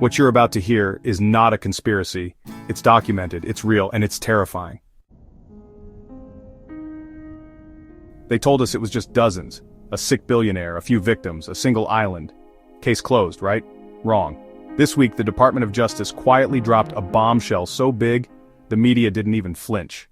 What you're about to hear is not a conspiracy. It's documented, it's real, and it's terrifying. They told us it was just dozens. A sick billionaire, a few victims, a single island. Case closed, right? Wrong. This week, the Department of Justice quietly dropped a bombshell so big, the media didn't even flinch.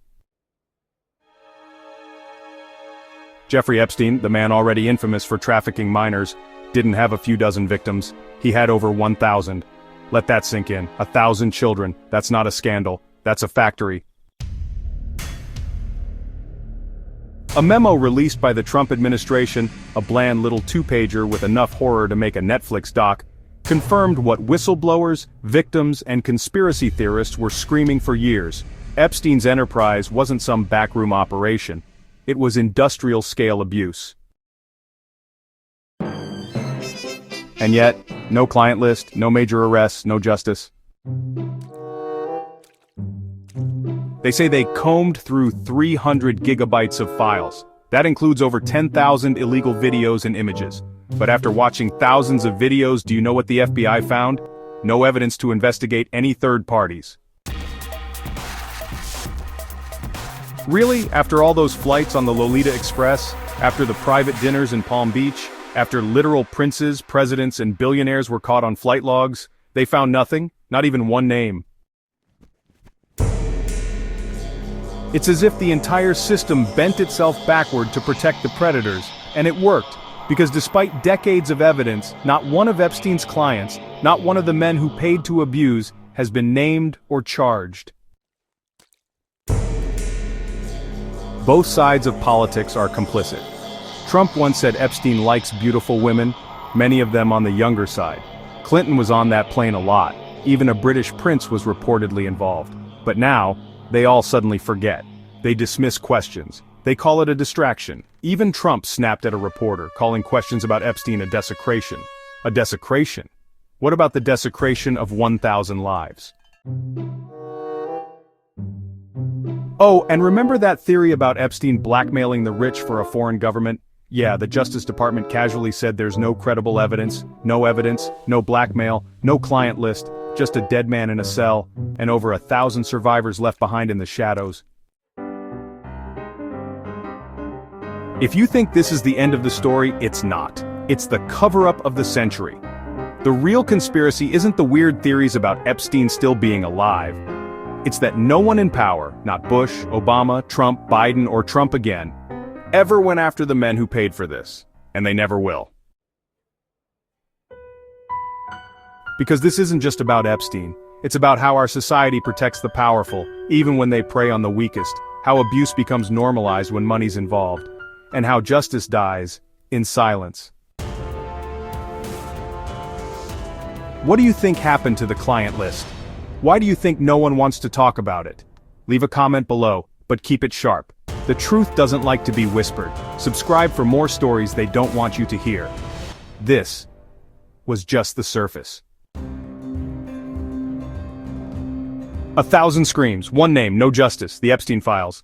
Jeffrey Epstein, the man already infamous for trafficking minors, didn't have a few dozen victims. He had over 1,000. Let that sink in. 1,000 children. That's not a scandal. That's a factory. A memo released by the Trump administration, a bland little two-pager with enough horror to make a Netflix doc, confirmed what whistleblowers, victims, and conspiracy theorists were screaming for years. Epstein's enterprise wasn't some backroom operation. It was industrial-scale abuse. And yet, no client list, no major arrests, no justice. They say they combed through 300 gigabytes of files. That includes over 10,000 illegal videos and images. But after watching thousands of videos, do you know what the FBI found? No evidence to investigate any third parties. Really? After all those flights on the Lolita Express? After the private dinners in Palm Beach? After literal princes, presidents, and billionaires were caught on flight logs? They found nothing? Not even one name. It's as if the entire system bent itself backward to protect the predators, and it worked, because despite decades of evidence, not one of Epstein's clients, not one of the men who paid to abuse, has been named or charged. Both sides of politics are complicit. Trump once said Epstein likes beautiful women, many of them on the younger side. Clinton was on that plane a lot. Even a British prince was reportedly involved. But now, they all suddenly forget. They dismiss questions. They call it a distraction. Even Trump snapped at a reporter, calling questions about Epstein a desecration. A desecration? What about the desecration of 1,000 lives? Oh, and remember that theory about Epstein blackmailing the rich for a foreign government? Yeah, the Justice Department casually said there's no credible evidence, no blackmail, no client list, just a dead man in a cell, and over 1,000 survivors left behind in the shadows. If you think this is the end of the story, it's not. It's the cover-up of the century. The real conspiracy isn't the weird theories about Epstein still being alive. It's that no one in power, not Bush, Obama, Trump, Biden, or Trump again, ever went after the men who paid for this. And they never will. Because this isn't just about Epstein. It's about how our society protects the powerful, even when they prey on the weakest, how abuse becomes normalized when money's involved, and how justice dies in silence. What do you think happened to the client list? Why do you think no one wants to talk about it? Leave a comment below, but keep it sharp. The truth doesn't like to be whispered. Subscribe for more stories they don't want you to hear. This was just the surface. 1,000 screams, one name, no justice, the Epstein files.